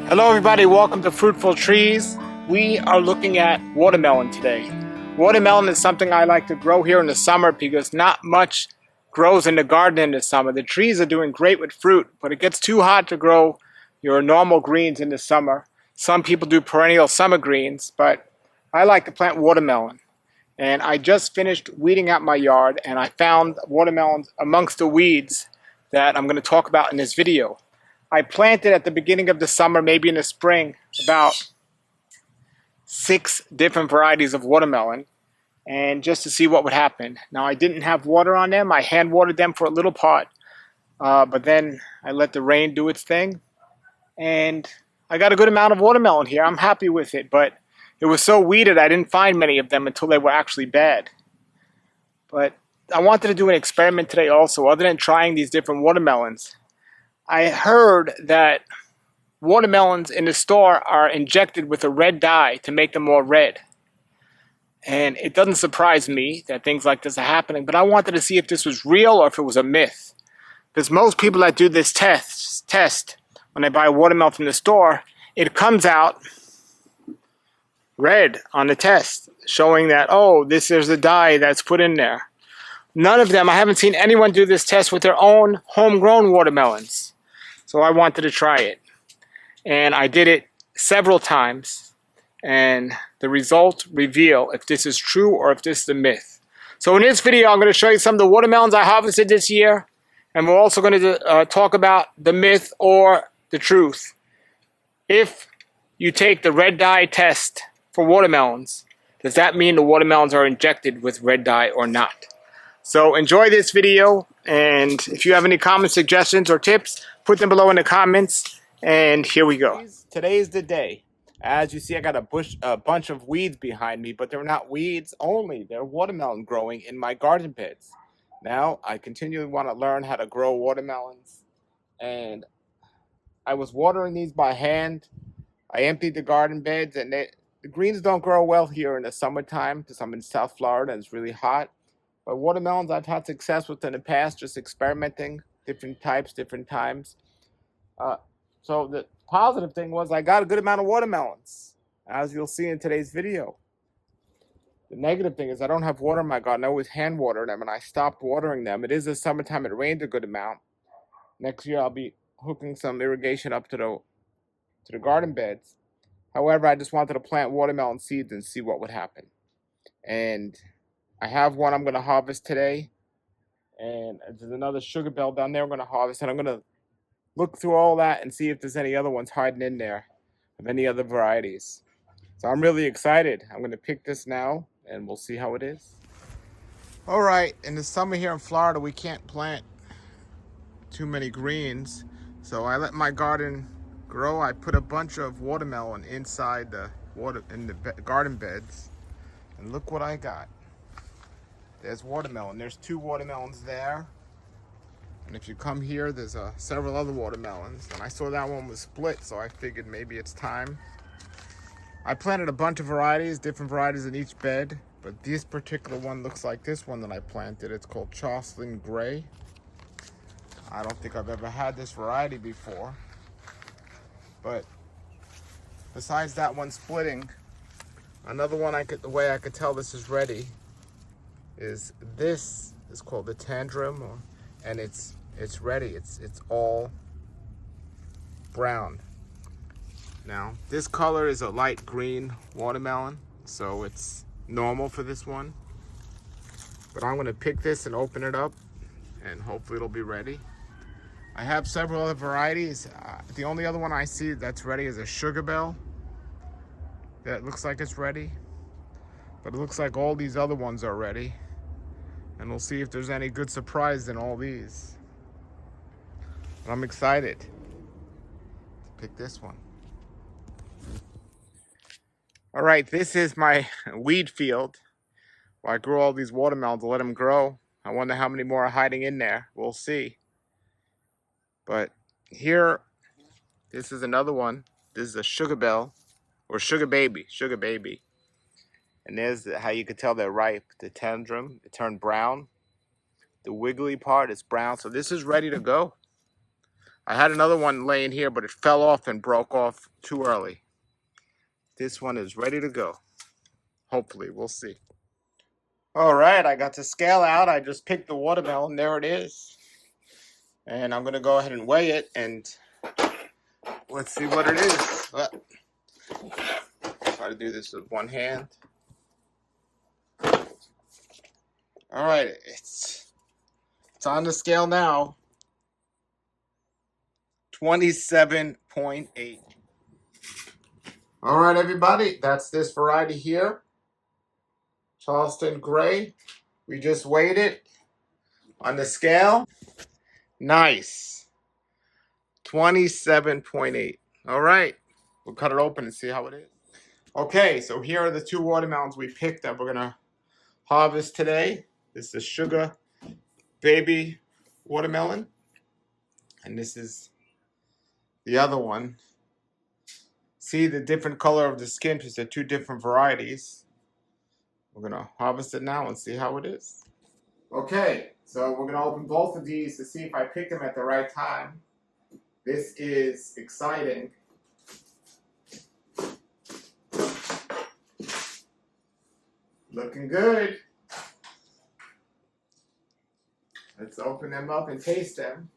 Hello everybody, welcome to Fruitful Trees. We are looking at watermelon today. Watermelon is something I like to grow here in the summer because not much grows in the garden in the summer. The trees are doing great with fruit, but it gets too hot to grow your normal greens in the summer. Some people do perennial summer greens, but I like to plant watermelon. And I just finished weeding out my yard and I found watermelons amongst the weeds that I'm going to talk about in this video. I planted at the beginning of the summer, maybe in the spring, about 6 different varieties of watermelon, and just to see what would happen. Now, I didn't have water on them. I hand watered them for a little pot, but then I let the rain do its thing, and I got a good amount of watermelon here. I'm happy with it, but it was so weeded I didn't find many of them until they were actually bad. But I wanted to do an experiment today also, other than trying these different watermelons. I heard that watermelons in the store are injected with a red dye to make them more red. And it doesn't surprise me that things like this are happening, but I wanted to see if this was real or if it was a myth. Because most people that do this test when they buy a watermelon from the store, it comes out red on the test, showing that, oh, this is the dye that's put in there. None of them, I haven't seen anyone do this test with their own homegrown watermelons. So I wanted to try it. And I did it several times. And the results reveal if this is true or if this is a myth. So in this video, I'm going to show you some of the watermelons I harvested this year. And we're also going to talk about the myth or the truth. If you take the red dye test for watermelons, does that mean the watermelons are injected with red dye or not? So enjoy this video, and if you have any comments, suggestions, or tips, put them below in the comments, and here we go. Today's the day. As you see, I got a bunch of weeds behind me, but they're not weeds only. They're watermelon growing in my garden beds. Now, I continually want to learn how to grow watermelons, and I was watering these by hand. I emptied the garden beds, and the greens don't grow well here in the summertime because I'm in South Florida and it's really hot. But watermelons I've had success with in the past, just experimenting, different types, different times. So the positive thing was I got a good amount of watermelons, as you'll see in today's video. The negative thing is I don't have water in my garden. I always hand water them, and I stopped watering them. It is the summertime. It rained a good amount. Next year I'll be hooking some irrigation up to the garden beds. However, I just wanted to plant watermelon seeds and see what would happen. And I have one I'm going to harvest today, and there's another sugar bell down there I'm going to harvest, and I'm going to look through all that and see if there's any other ones hiding in there of any other varieties. So I'm really excited. I'm going to pick this now, and we'll see how it is. All right, in the summer here in Florida, we can't plant too many greens, so I let my garden grow. I put a bunch of watermelon inside the garden beds, and look what I got. There's watermelon. There's 2 watermelons there. And if you come here, there's several other watermelons. And I saw that one was split, so I figured maybe it's time. I planted a bunch of varieties, different varieties in each bed. But this particular one looks like this one that I planted. It's called Jocelyn Gray. I don't think I've ever had this variety before. But besides that one splitting, another one the way I could tell this is ready is this is called the tantrum, and it's ready. It's all brown. Now this color is a light green watermelon, so it's normal for this one. But I'm going to pick this and open it up, and hopefully it'll be ready. I have several other varieties. The only other one I see that's ready is a sugar bell. That looks like it's ready, but it looks like all these other ones are ready. And we'll see if there's any good surprise in all these. I'm excited to pick this one. All right, this is my weed field where I grew all these watermelons to let them grow. I wonder how many more are hiding in there. We'll see. But here, this is another one. This is a sugar bell, or sugar baby. And there's how you could tell they're ripe. The tantrum, it turned brown. The wiggly part is brown. So this is ready to go. I had another one laying here, but it fell off and broke off too early. This one is ready to go. Hopefully, we'll see. All right, I got the scale out. I just picked the watermelon. There it is. And I'm going to go ahead and weigh it, and let's see what it is. Try to do this with one hand. All right, it's on the scale now. 27.8. All right, everybody, that's this variety here. Charleston Gray. We just weighed it on the scale. Nice. 27.8. All right, we'll cut it open and see how it is. Okay, so here are the two watermelons we picked that we're gonna harvest today. This is Sugar Baby watermelon, and this is the other one. See the different color of the skin because they're two different varieties. We're gonna harvest it now and see how it is. Okay, so we're gonna open both of these to see if I picked them at the right time. This is exciting. Looking good. Let's open them up and taste them.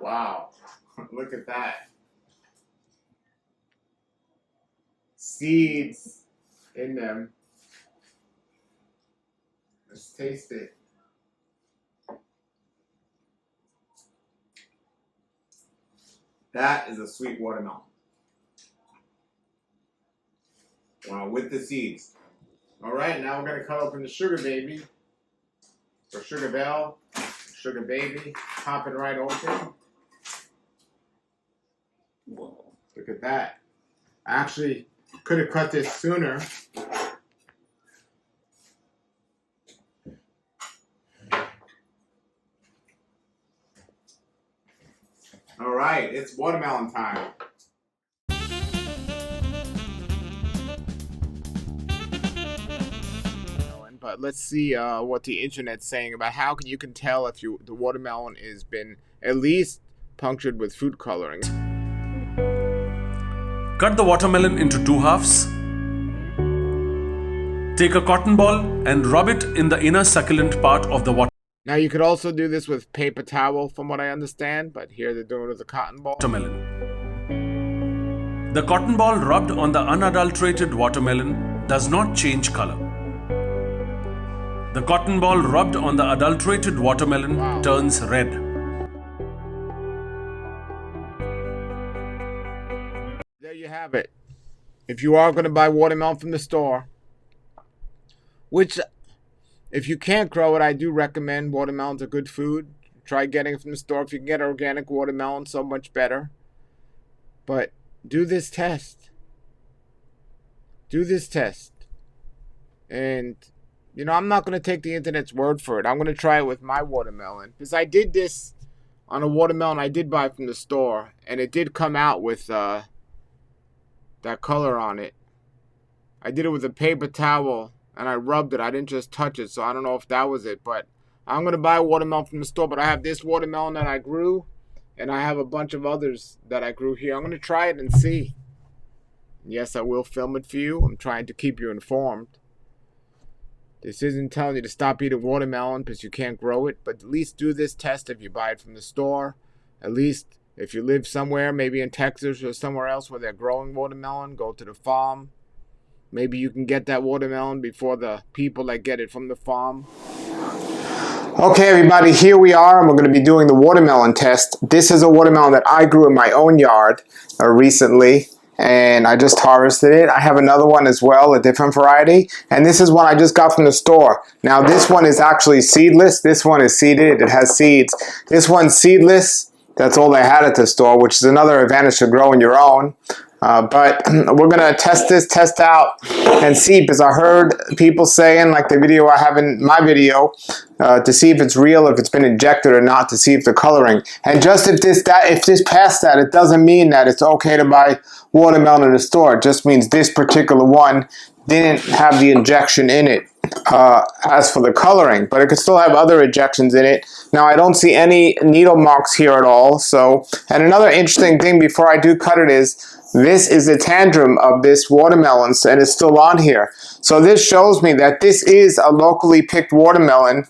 Wow, look at that. Seeds in them. Let's taste it. That is a sweet watermelon. Wow, with the seeds. All right, now we're going to cut open the Sugar Baby, or Sugar Belle, Sugar Baby. Pop it right open. Whoa. Look at that. I actually could have cut this sooner. All right, it's watermelon time. But let's see what the internet's saying about how you can tell if the watermelon has been at least punctured with food coloring. Cut the watermelon into 2 halves. Take a cotton ball and rub it in the inner succulent part of the Now you could also do this with paper towel from what I understand, but here they're doing it with a cotton ball. watermelon. The cotton ball rubbed on the unadulterated watermelon does not change color. The cotton ball rubbed on the adulterated watermelon turns red. There you have it. If you are going to buy watermelon from the store, which if you can't grow it, I do recommend. Watermelons are good food. Try getting it from the store. If you can get organic watermelon, so much better. But do this test. Do this test. And you know, I'm not going to take the internet's word for it. I'm going to try it with my watermelon. Because I did this on a watermelon I did buy from the store. And it did come out with that color on it. I did it with a paper towel. And I rubbed it. I didn't just touch it. So I don't know if that was it. But I'm going to buy a watermelon from the store. But I have this watermelon that I grew. And I have a bunch of others that I grew here. I'm going to try it and see. Yes, I will film it for you. I'm trying to keep you informed. This isn't telling you to stop eating watermelon because you can't grow it, but at least do this test if you buy it from the store. At least if you live somewhere, maybe in Texas or somewhere else where they're growing watermelon, go to the farm. Maybe you can get that watermelon before the people that get it from the farm. Okay, everybody, here we are, and we're going to be doing the watermelon test. This is a watermelon that I grew in my own yard recently. And I just harvested it. I have another one as well, a different variety. And this is one I just got from the store. Now this one is actually seedless. This one is seeded. It has seeds. This one's seedless. That's all they had at the store, which is another advantage to growing your own. But we're going to test out and see, because I heard people saying, like the video I have in my video, to see if it's real, if it's been injected or not, to see if the coloring. And just if this passed that, it doesn't mean that it's okay to buy watermelon in the store. It just means this particular one didn't have the injection in it. as for the coloring, but it could still have other ejections in it. Now I don't see any needle marks here at all. So, and another interesting thing before I do cut it is, this is the tantrum of this watermelon, and it's still on here. So this shows me that this is a locally picked watermelon,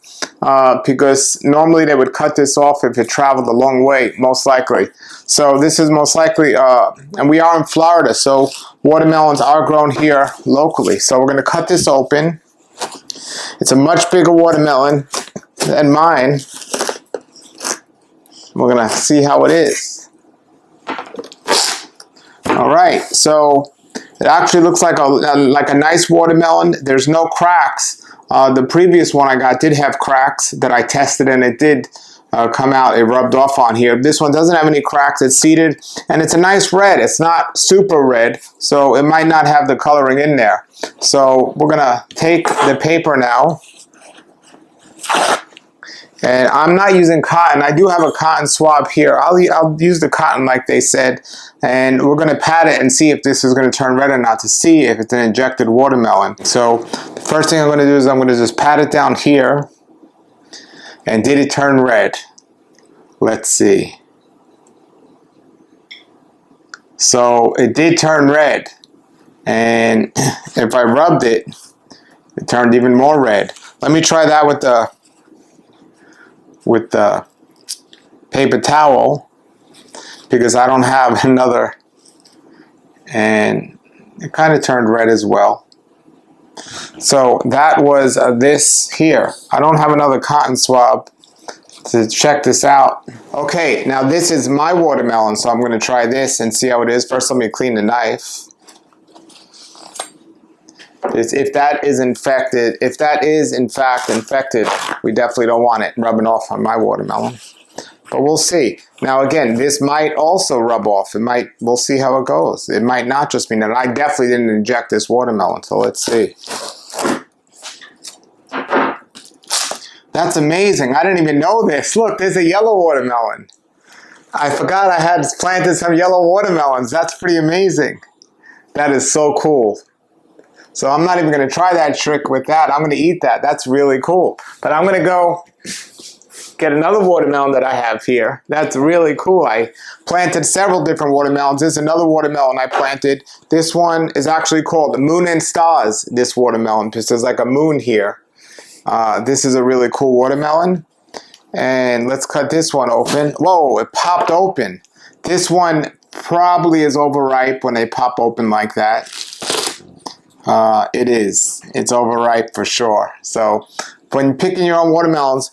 because normally they would cut this off if it traveled a long way, most likely. So this is most likely, and we are in Florida, so watermelons are grown here locally. So we're going to cut this open. It's a much bigger watermelon than mine. We're going to see how it is. All right, so it actually looks like a nice watermelon. There's no cracks. The previous one I got did have cracks that I tested, and it did come out. It rubbed off on here. This one doesn't have any cracks. It's seeded, and it's a nice red. It's not super red, so it might not have the coloring in there. So we're gonna take the paper now, and I'm not using cotton. I do have a cotton swab here. I'll use the cotton like they said, and we're going to pat it and see if this is going to turn red or not, to see if it's an injected watermelon. So the first thing I'm going to do is I'm going to just pat it down here, and did it turn red? Let's see. So it did turn red, and if I rubbed it, it turned even more red. Let me try that with the paper towel, because I don't have another, and it kind of turned red as well. So that was this here. I don't have another cotton swab to check this out. Okay, now this is my watermelon, so I'm going to try this and see how it is. First, let me clean the knife. If that is infected, if that is in fact infected, we definitely don't want it rubbing off on my watermelon. But we'll see. Now again, this might also rub off. It might, we'll see how it goes. It might not just mean that. I definitely didn't inject this watermelon, so let's see. That's amazing. I didn't even know this. Look, there's a yellow watermelon. I forgot I had planted some yellow watermelons. That's pretty amazing. That is so cool. So I'm not even going to try that trick with that. I'm going to eat that. That's really cool. But I'm going to go get another watermelon that I have here. That's really cool. I planted several different watermelons. This is another watermelon I planted. This one is actually called Moon and Stars, this watermelon, because there's like a moon here. This is a really cool watermelon. And let's cut this one open. Whoa, it popped open. This one probably is overripe when they pop open like that. It is. It's overripe for sure. So when picking your own watermelons,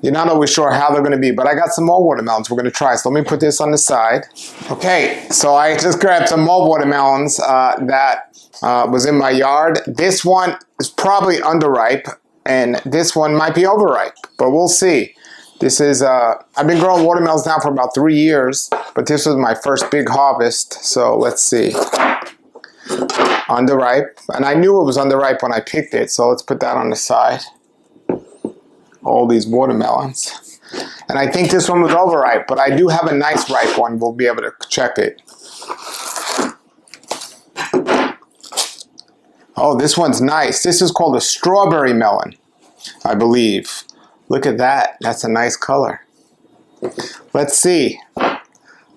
you're not always sure how they're going to be. But I got some more watermelons we're going to try. So let me put this on the side. Okay, so I just grabbed some more watermelons that was in my yard. This one is probably underripe, and this one might be overripe, but we'll see. This is, I've been growing watermelons now for about 3 years, but this was my first big harvest. So let's see. Underripe, and I knew it was underripe when I picked it, so let's put that on the side. All these watermelons. And I think this one was overripe, but I do have a nice ripe one. We'll be able to check it. Oh, this one's nice. This is called a strawberry melon, I believe. Look at that. That's a nice color. Let's see.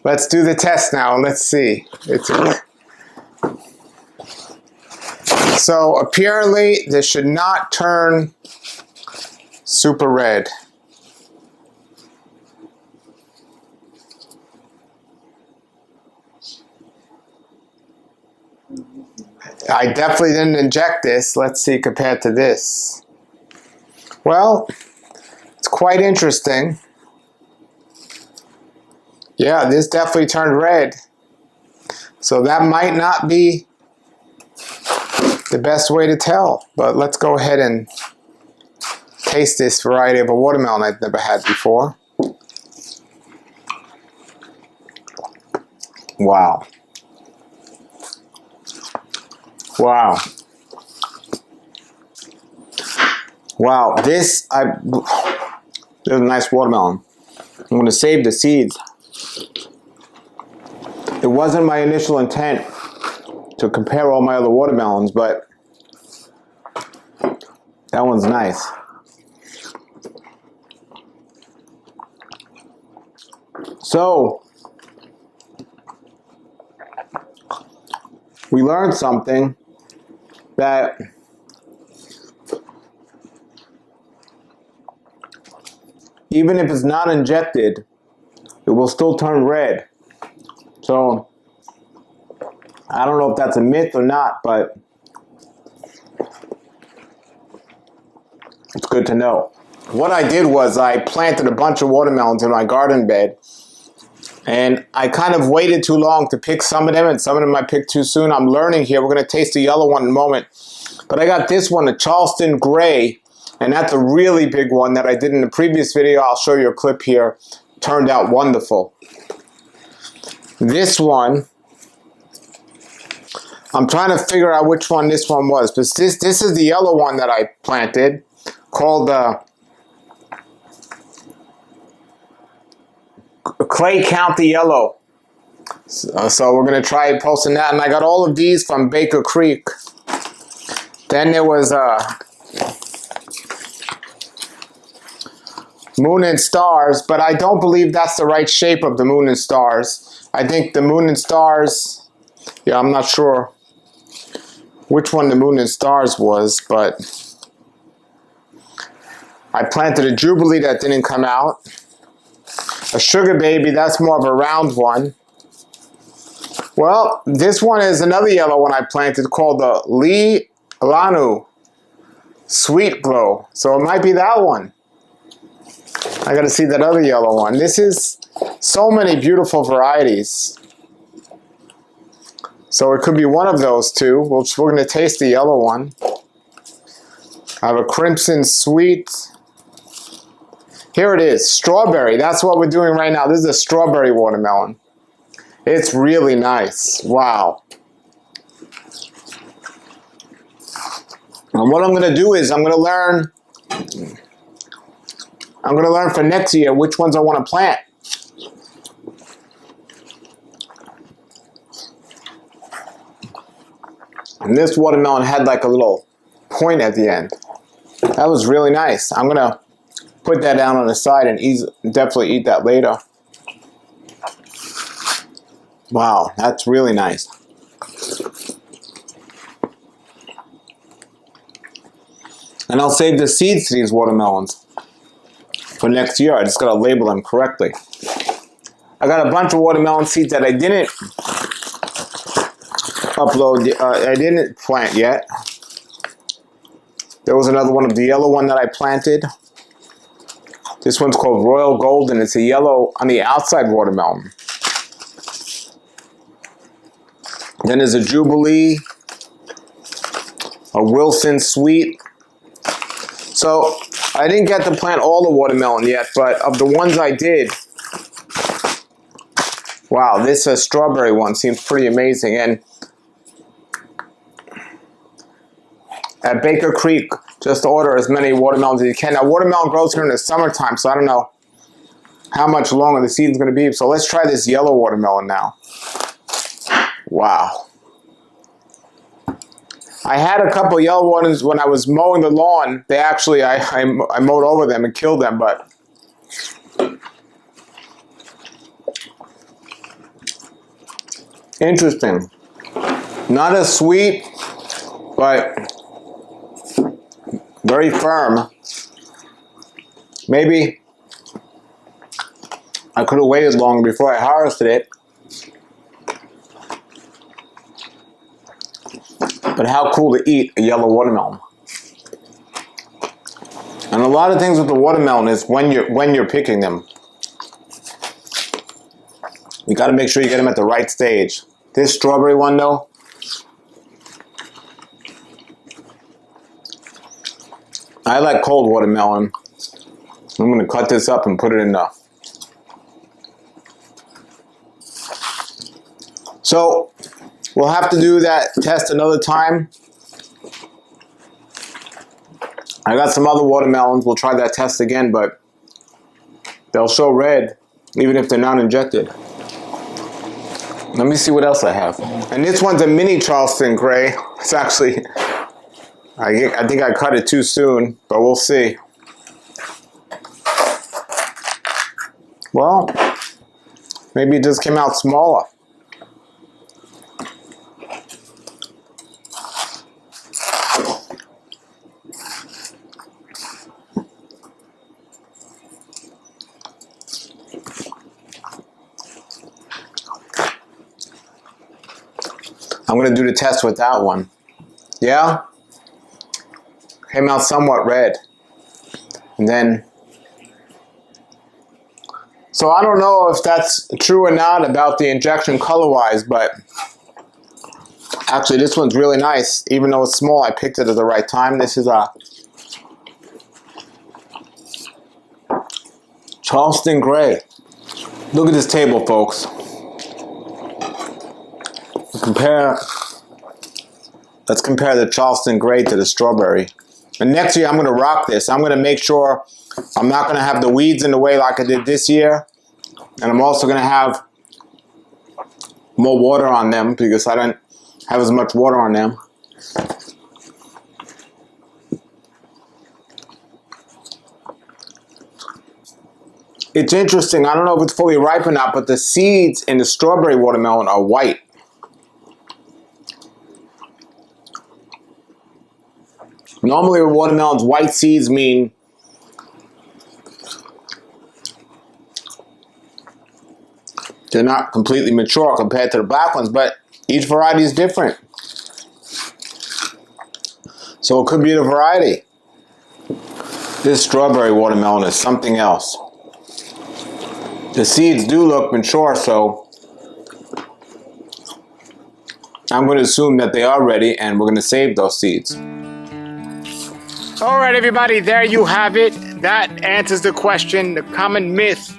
Let's do the test now. Let's see. So apparently this should not turn super red. I definitely didn't inject this. Let's see compared to this. Well, it's quite interesting. Yeah, this definitely turned red. So that might not be the best way to tell, but let's go ahead and taste this variety of a watermelon I've never had before. Wow. Wow. Wow, this is a nice watermelon. I'm going to save the seeds. It wasn't my initial intent to compare all my other watermelons, but That one's nice. So, we learned something that even if it's not injected, it will still turn red. So, I don't know if that's a myth or not, but it's good to know. What I did was I planted a bunch of watermelons in my garden bed, and I kind of waited too long to pick some of them, and some of them I picked too soon. I'm learning here. We're going to taste the yellow one in a moment. But I got this one, a Charleston Gray, and that's a really big one that I did in the previous video. I'll show you a clip here. Turned out wonderful. This one, I'm trying to figure out which one this one was. But this is the yellow one that I planted, called Clay County Yellow. So we're going to try posting that. And I got all of these from Baker Creek. Then there was Moon and Stars, but I don't believe that's the right shape of the Moon and Stars. I think the Moon and Stars, yeah, I'm not sure which one the Moon and Stars was, but I planted a Jubilee that didn't come out. A Sugar Baby, that's more of a round one. Well, this one is another yellow one I planted called the Lee Lanu Sweet Glow. So it might be that one. I gotta see that other yellow one. This is so many beautiful varieties. So it could be one of those two. We're gonna taste the yellow one. I have a Crimson Sweet. Here it is, strawberry. That's what we're doing right now. This is a strawberry watermelon. It's really nice. Wow. And what I'm going to do is I'm going to learn for next year which ones I want to plant. And this watermelon had like a little point at the end. That was really nice. I'm going to put that down on the side and definitely eat that later. Wow, that's really nice. And I'll save the seeds to these watermelons for next year. I just gotta label them correctly. I got a bunch of watermelon seeds that I didn't I didn't plant yet. There was another one of the yellow one that I planted. This one's called Royal Golden. It's a yellow on the outside watermelon. Then there's a Jubilee, a Wilson Sweet. So I didn't get to plant all the watermelon yet, but of the ones I did, wow, this strawberry one seems pretty amazing. And at Baker Creek, just order as many watermelons as you can. Now, watermelon grows here in the summertime, so I don't know how much longer the season's going to be. So let's try this yellow watermelon now. Wow. I had a couple yellow ones when I was mowing the lawn. They actually, I mowed over them and killed them, but interesting. Not as sweet, but very firm. Maybe I could have waited longer before I harvested it. But how cool to eat a yellow watermelon. And a lot of things with the watermelon is when you're picking them. You got to make sure you get them at the right stage. This strawberry one though, I like cold watermelon. I'm going to cut this up and put it in the... So we'll have to do that test another time. I got some other watermelons. We'll try that test again, but they'll show red even if they're not injected. Let me see what else I have. And this one's a mini Charleston Gray. It's actually I think I cut it too soon, but we'll see. Well, maybe it just came out smaller. I'm going to do the test with that one. Yeah? Came out somewhat red. And then, so I don't know if that's true or not about the injection color-wise, but actually this one's really nice. Even though it's small, I picked it at the right time. This is a Charleston Gray. Look at this table, folks. Let's compare the Charleston Gray to the strawberry. And next year I'm going to rock this. I'm going to make sure I'm not going to have the weeds in the way like I did this year. And I'm also going to have more water on them because I don't have as much water on them. It's interesting. I don't know if it's fully ripe or not, but the seeds in the strawberry watermelon are white. Normally with watermelons, white seeds mean they're not completely mature compared to the black ones, but each variety is different. So it could be the variety. This strawberry watermelon is something else. The seeds do look mature, so I'm going to assume that they are ready and we're going to save those seeds. All right, everybody, there you have it. That answers the question, the common myth.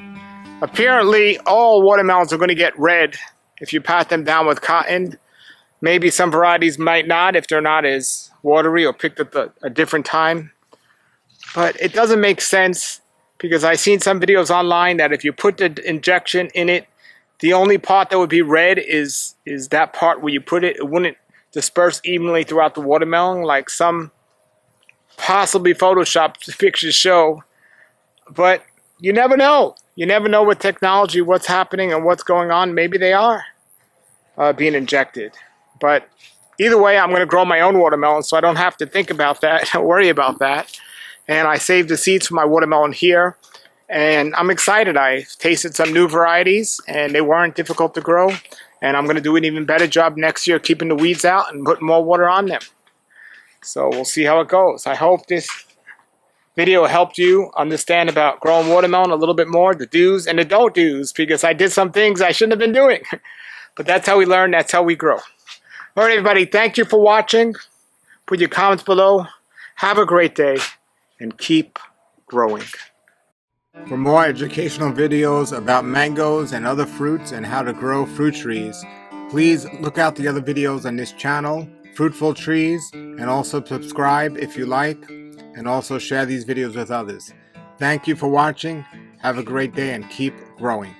Apparently, all watermelons are going to get red if you pat them down with cotton. Maybe some varieties might not if they're not as watery or picked at a different time. But it doesn't make sense because I've seen some videos online that if you put the injection in it, the only part that would be red is that part where you put it. It wouldn't disperse evenly throughout the watermelon like some possibly Photoshop pictures show. But you never know. You never know with technology what's happening and what's going on. Maybe they are being injected. But either way, I'm going to grow my own watermelon so I don't have to think about that, worry about that. And I saved the seeds for my watermelon here. And I'm excited. I tasted some new varieties and they weren't difficult to grow. And I'm going to do an even better job next year keeping the weeds out and putting more water on them. So we'll see how it goes. I hope this video helped you understand about growing watermelon a little bit more, the do's and the don't do's, because I did some things I shouldn't have been doing. But that's how we learn, that's how we grow. All right, everybody, thank you for watching. Put your comments below. Have a great day and keep growing. For more educational videos about mangoes and other fruits and how to grow fruit trees, please look out the other videos on this channel, Fruitful Trees, and also subscribe if you like, and also share these videos with others. Thank you for watching. Have a great day and keep growing.